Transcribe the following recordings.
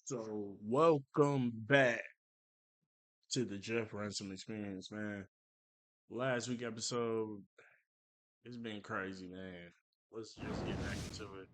So, welcome back to the Jeff Ransom experience, man. Last week episode, it's been crazy, man. Let's just get back into it.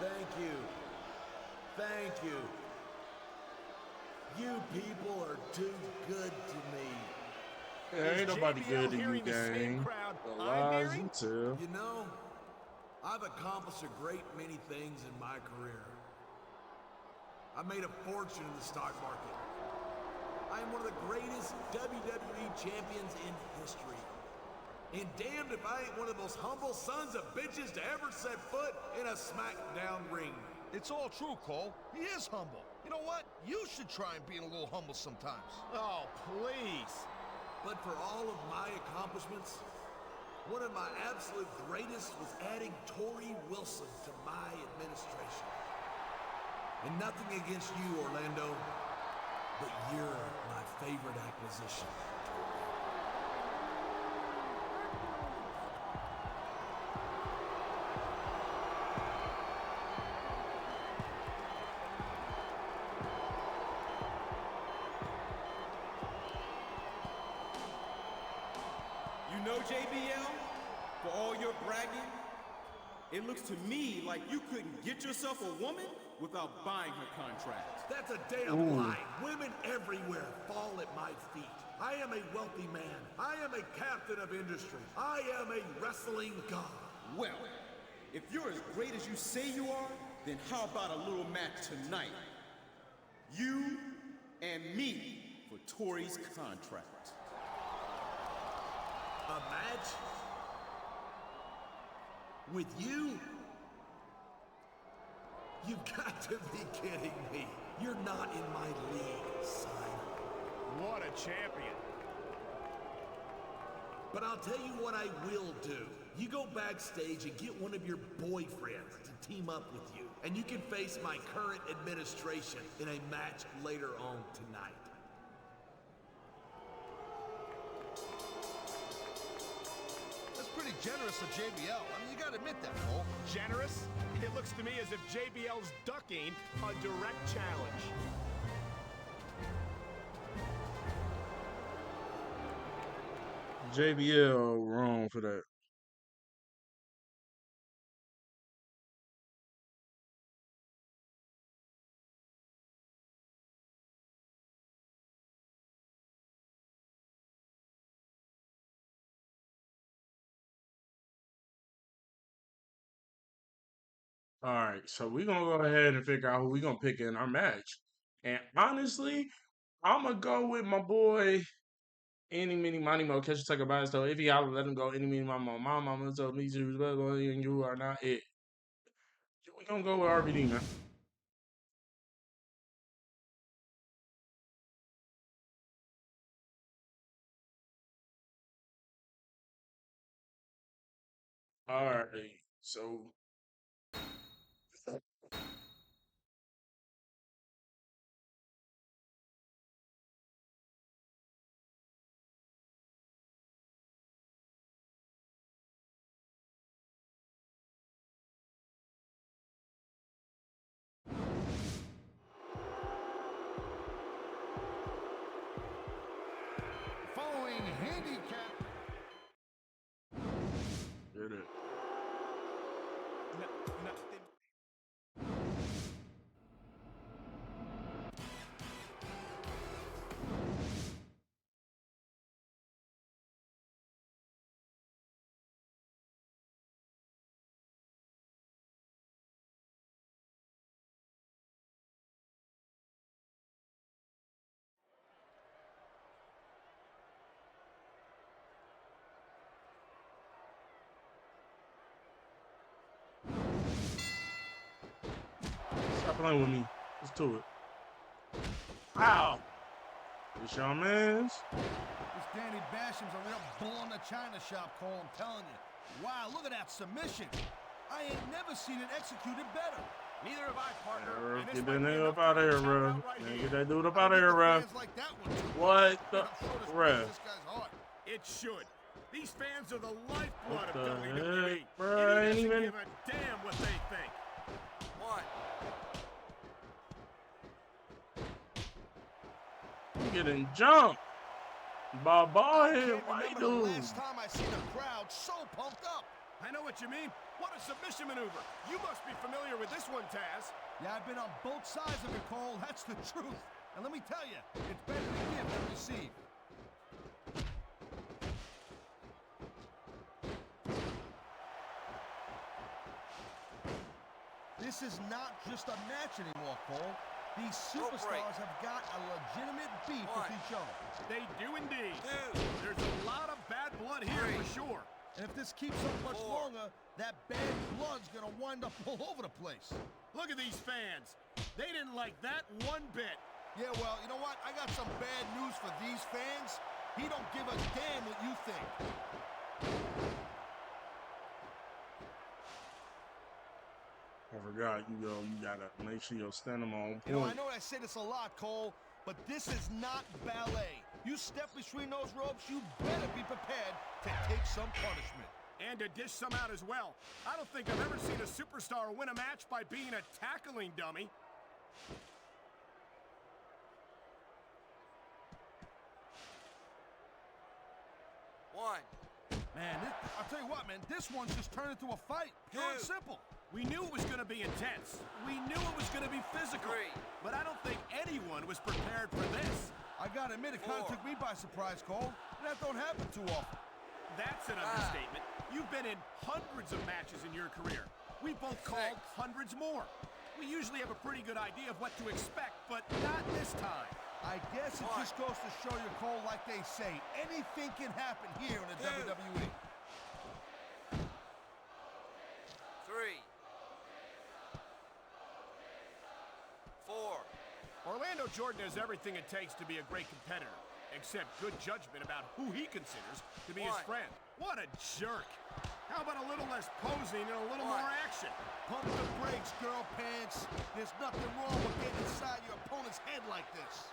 Thank you. Thank you. You people are too good to me. Yeah, ain't nobody good to you, hearing the same gang. crowd The I'm lies hearing? you tell. You know, I've accomplished a great many things in my career. I made a fortune in the stock market. I am one of the greatest WWE champions in history. And damned if I ain't one of the most humble sons of bitches to ever set foot in a SmackDown ring. It's all true, Cole. He is humble. You know what? You should try and be a little humble sometimes. Oh, please. But for all of my accomplishments, one of my absolute greatest was adding Tori Wilson to my administration. And nothing against you, Orlando, but you're my favorite acquisition. You know, JBL, for all your bragging, it looks to me like you couldn't get yourself a woman without buying her contract. That's a damn lie. Women everywhere fall at my feet. I am a wealthy man. I am a captain of industry. I am a wrestling god. Well, if you're as great as you say you are, then how about a little match tonight? You and me for Tori's contract. A match? With you? You've got to be kidding me. You're not in my league, son. What a champion. But I'll tell you what I will do. You go backstage and get one of your boyfriends to team up with you, and you can face my current administration in a match later on tonight. That's pretty generous of JBL. I mean, you gotta admit that, Cole. Generous? It looks to me as if JBL's ducking a direct challenge. JBL wrong for that. All right, so we're gonna go ahead and figure out who we're gonna pick in our match. And honestly, I'm gonna go with my boy any mini money mo catch you take a bite. So if he out, let him go any mini mama. My mama told me to go and you are not it. We gonna go with RVD, man. All right, so Following handicap. get it. Nothing. Stop playing with me. Let's do it. Wow. It's your man's. This Danny Basham's a real bull in the china shop, Cole, I'm telling you. Wow, look at that submission. I ain't never seen it executed better. Neither have I, partner. And this Get might that be nigga enough up out of here, to count bro. out right Man, here. get that dude up out of here, bro. Like that one too. What the I'm sure this ref? breaks this guy's heart. It should. These fans are the lifeblood What of the WWE. heck, bro? And Ain't he doesn't even- give a damn what they think. One. You getting jumped. By ball I head can't white remember the dude. last time I seen a crowd so pumped up. I know what you mean. What a submission maneuver. You must be familiar with this one, Taz. Yeah, I've been on both sides of it, Cole. That's the truth. And let me tell you, it's better to give than receive. This is not just a match anymore, Cole. These superstars have got a legitimate beef with each other. They do indeed. There's a lot of bad blood here for sure. And if this keeps up much longer, that bad blood's gonna wind up all over the place. Look at these fans. They didn't like that one bit. Yeah, well, you know what? I got some bad news for these fans. He don't give a damn what you think. I forgot you gotta make sure you're standing on point. You know, I know I say this a lot, Cole, but this is not ballet. You step between those ropes, you better be prepared to take some punishment. And to dish some out as well. I don't think I've ever seen a superstar win a match by being a tackling dummy. One. Man, I'll tell you what, man, this one's just turned into a fight. Pure and simple. We knew it was going to be intense. We knew it was going to be physical. But I don't think anyone was prepared for this. I gotta admit, it kind of took me by surprise, Cole. That don't happen too often. That's an understatement. You've been in hundreds of matches in your career. We've both called hundreds more. We usually have a pretty good idea of what to expect, but not this time. I guess it just goes to show you, Cole, like they say, anything can happen here in the WWE. Three. Four. Orlando Jordan has everything it takes to be a great competitor, except good judgment about who he considers to be his friend. What a jerk. How about a little less posing and a little more action? Pump the brakes, girl pants. There's nothing wrong with getting inside your opponent's head like this.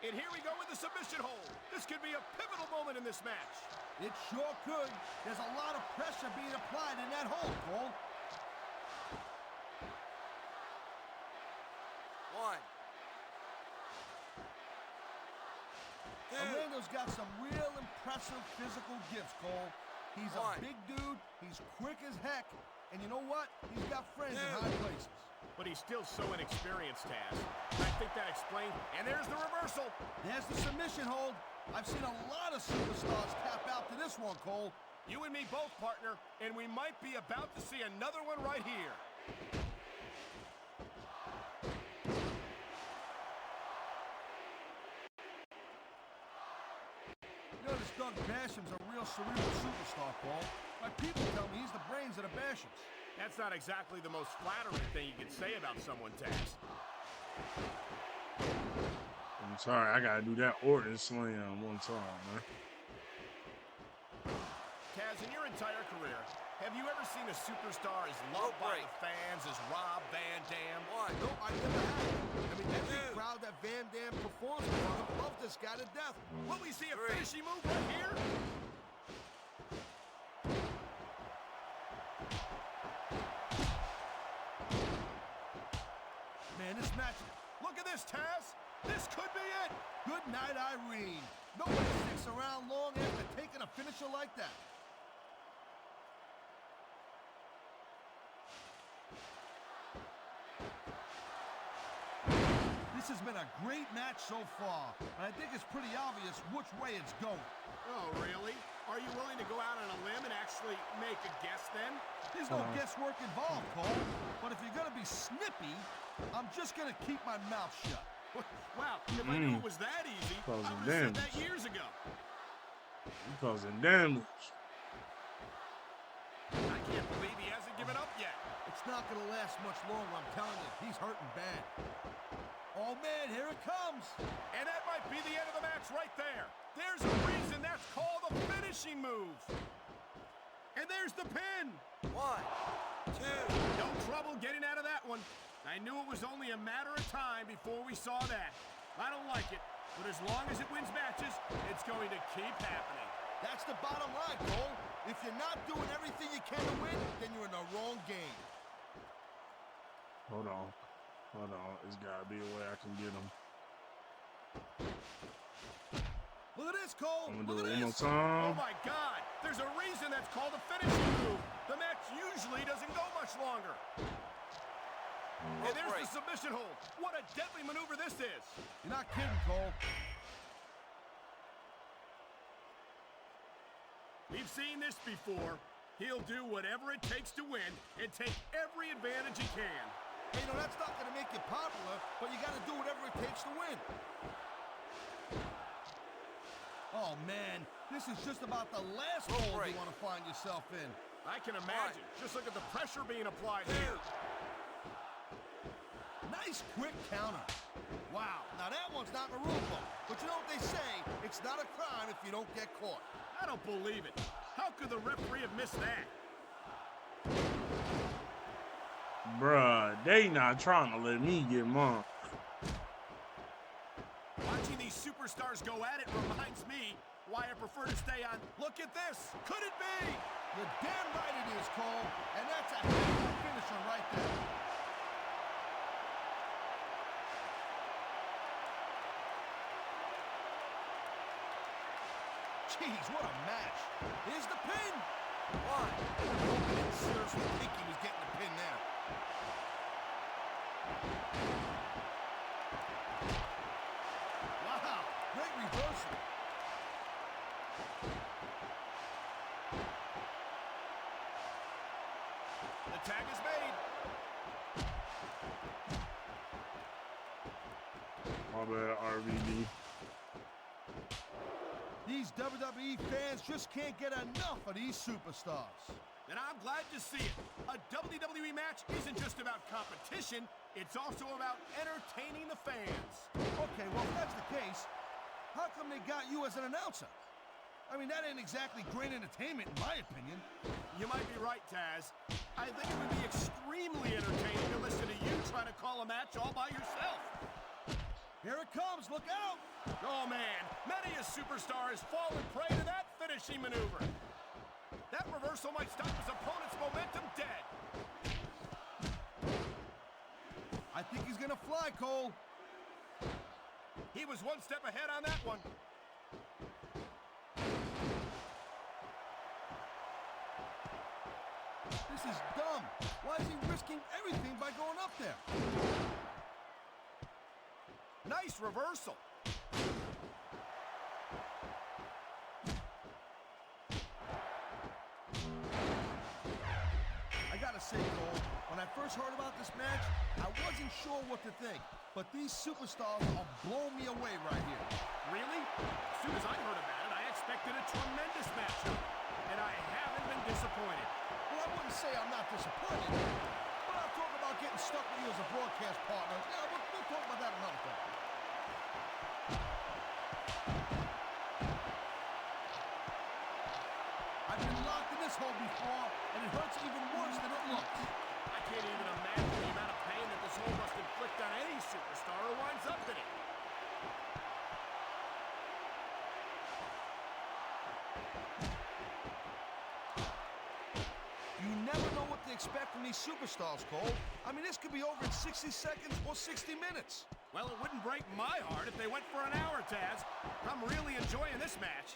And here we go with the submission hold. This could be a pivotal moment in this match. It sure could. There's a lot of pressure being applied in that hold, Cole. One. Orlando's got some real impressive physical gifts, Cole. He's a big dude, he's quick as heck, and you know what? He's got friends in high places. But he's still so inexperienced, Taz. I think that explains. And there's the reversal. There's the submission hold. I've seen a lot of superstars tap out to this one, Cole. You and me both, partner, and we might be about to see another one right here. You know, this Doug Basham's a real cerebral superstar, Paul. My people tell me he's the brains of the Bashams. That's not exactly the most flattering thing you can say about someone, Taz. I'm sorry, I gotta do that Orton slam one time, man. Taz, in your entire career, have you ever seen a superstar as loved by the fans as Rob Van Dam? No, I never have. I mean, every crowd that Van Dam performs in front of loves this guy to death. Will we see a finishing move right here? Man, this match, Look at this, Taz. This could be it. good night, Irene. Nobody sticks around long after taking a finisher like that. This has been a great match so far, and I think it's pretty obvious which way it's going. Oh, really? Are you willing to go out on a limb and actually make a guess then? There's no guesswork involved, Cole. But if you're going to be snippy, I'm just going to keep my mouth shut. Wow, if I knew it was that easy, I would have said that years ago. You causing damage. I can't believe he hasn't given up yet. It's not going to last much longer, I'm telling you. He's hurting bad. Oh, man, here it comes. And that might be the end of the match right there. There's a reason that's called a finishing move. And there's the pin. 1, 2. No trouble getting out of that one. I knew it was only a matter of time before we saw that. I don't like it, but as long as it wins matches, it's going to keep happening. That's the bottom line, Cole. If you're not doing everything you can to win, then you're in the wrong game. Hold on. There's gotta be a way I can get him. Look at this, Cole. I'm gonna Look do at it one more this. time. Oh my God, there's a reason that's called a finishing move. The match usually doesn't go much longer. And there's the submission hold. What a deadly maneuver this is. You're not kidding, Cole. We've seen this before. He'll do whatever it takes to win and take every advantage he can. Hey, you know, that's not going to make you popular, but you got to do whatever it takes to win. Oh, man, this is just about the last hole you want to find yourself in. I can imagine. Just look at the pressure being applied here. Nice quick counter. Wow, now that one's not in the rule book. But you know what they say, it's not a crime if you don't get caught. I don't believe it. How could the referee have missed that? Bruh, they not trying to let me get mine. Watching these superstars go at it reminds me why I prefer to stay on. Look at this. Could it be? You're damn right it is, Cole. And that's a heck of a finisher right there. Jeez, what a match. Here's the pin. 1. I didn't seriously think he was getting the pin there. Wow, great reversal. The tag is made. My bad, RVD. These WWE fans just can't get enough of these superstars. And I'm glad to see it. A WWE match isn't just about competition, it's also about entertaining the fans. Okay, well, if that's the case, how come they got you as an announcer? I mean, that ain't exactly great entertainment, in my opinion. You might be right, Taz. I think it would be extremely entertaining to listen to you try to call a match all by yourself. Here it comes, look out! Oh man, many a superstar has fallen prey to that finishing maneuver. That reversal might stop his opponent's momentum dead. I think he's gonna fly, Cole. He was one step ahead on that one. This is dumb. Why is he risking everything by going up there? Nice reversal. I gotta say, Cole, when I first heard about this match, I wasn't sure what to think. But these superstars are blowing me away right here. Really? As soon as I heard about it, I expected a tremendous matchup. And I haven't been disappointed. Well, I wouldn't say I'm not disappointed, but I'll talk about getting stuck with you as a broadcast partner. Yeah, we'll talk about that another time. I've been locked in this hole before, and it hurts even worse than it looks. I can't even imagine the amount of pain that this hole must inflict on any superstar who winds up in it. You never know what to expect from these superstars, Cole. I mean, this could be over in 60 seconds or 60 minutes. Well, it wouldn't break my heart if they went for an hour, Taz. I'm really enjoying this match.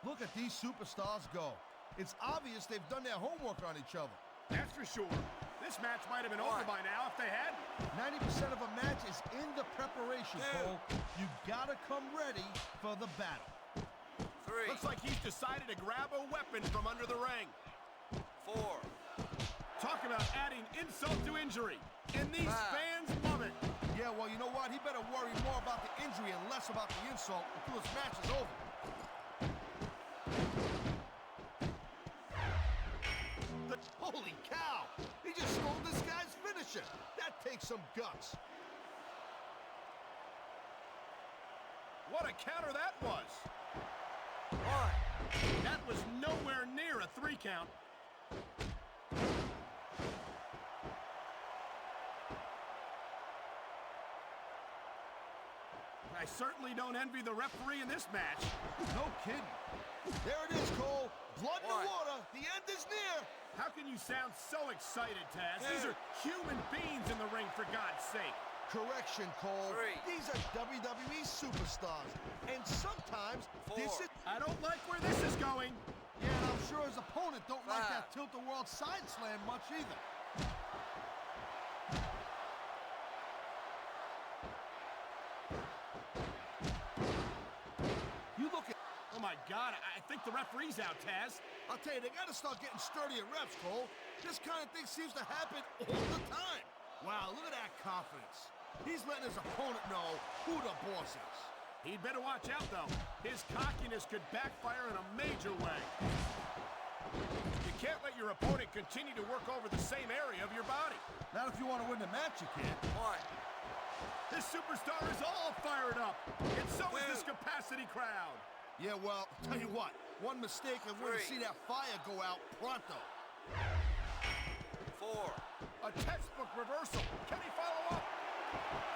Look at these superstars go. It's obvious they've done their homework on each other. That's for sure. This match might have been over by now if they had. 90% of a match is in the preparation, Cole. You gotta come ready for the battle. 3. Looks like he's decided to grab a weapon from under the ring. 4. Talk about adding insult to injury. And these fans love it. Yeah, well, you know what? He better worry more about the injury and less about the insult until this match is over. Holy cow! He just stole this guy's finisher. That takes some guts. What a counter that was. 1. That was nowhere near a 3 count. I certainly don't envy the referee in this match. No kidding. There it is, Cole. Blood in the 1. water. The end is near. How can you sound so excited, Taz? These are human beings in the ring, for God's sake. Correction, Cole. 3. These are WWE superstars. And sometimes 4. this is... I don't like where this is going. Yeah, and I'm sure his opponent don't like 5. that tilt-the-world side slam much either. You look at... Oh, my God. I think the referee's out, Taz. I'll tell you, they got to start getting sturdier reps, Cole. This kind of thing seems to happen all the time. Wow, look at that confidence. He's letting his opponent know who the boss is. He'd better watch out, though. His cockiness could backfire in a major way. You can't let your opponent continue to work over the same area of your body. Not if you want to win the match, you can't. 1. This superstar is all fired up, and so is this capacity crowd. Yeah, well, tell you what. One mistake and we're going to 3. see that fire go out pronto. 4. A textbook reversal. Can he follow up?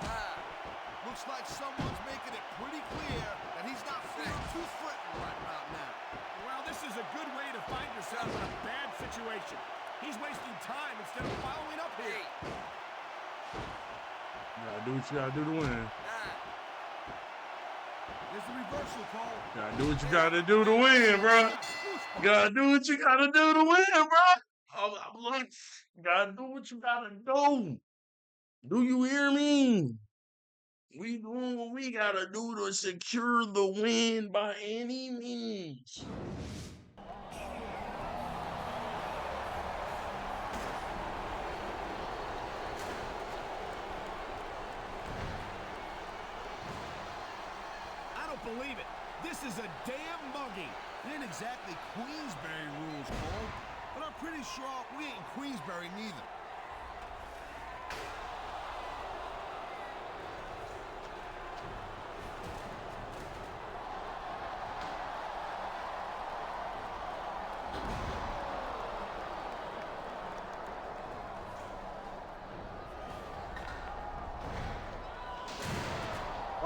5. Looks like someone's making it pretty clear that he's not feeling too threatened right about now. Well, this is a good way to find yourself in a bad situation. He's wasting time instead of following up 8. here. You gotta do what you gotta do to win. 9. There's the reversal, Cole. You gotta do what you gotta do to win, bro. You gotta do what you gotta do to win, bro. I'm like, you gotta do what you gotta do. Do you hear me? We doing what we gotta do to secure the win by any means. I don't believe it. This is a damn mugging. It ain't exactly Queensberry rules, Cole, but I'm pretty sure we ain't in Queensberry neither.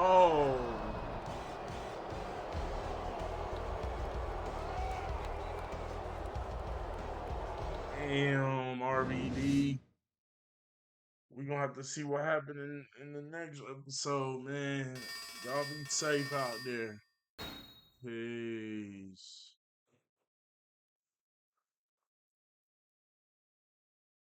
Oh. Damn, RVD. We're gonna have to see what happened in the next episode, man. Y'all be safe out there. Peace.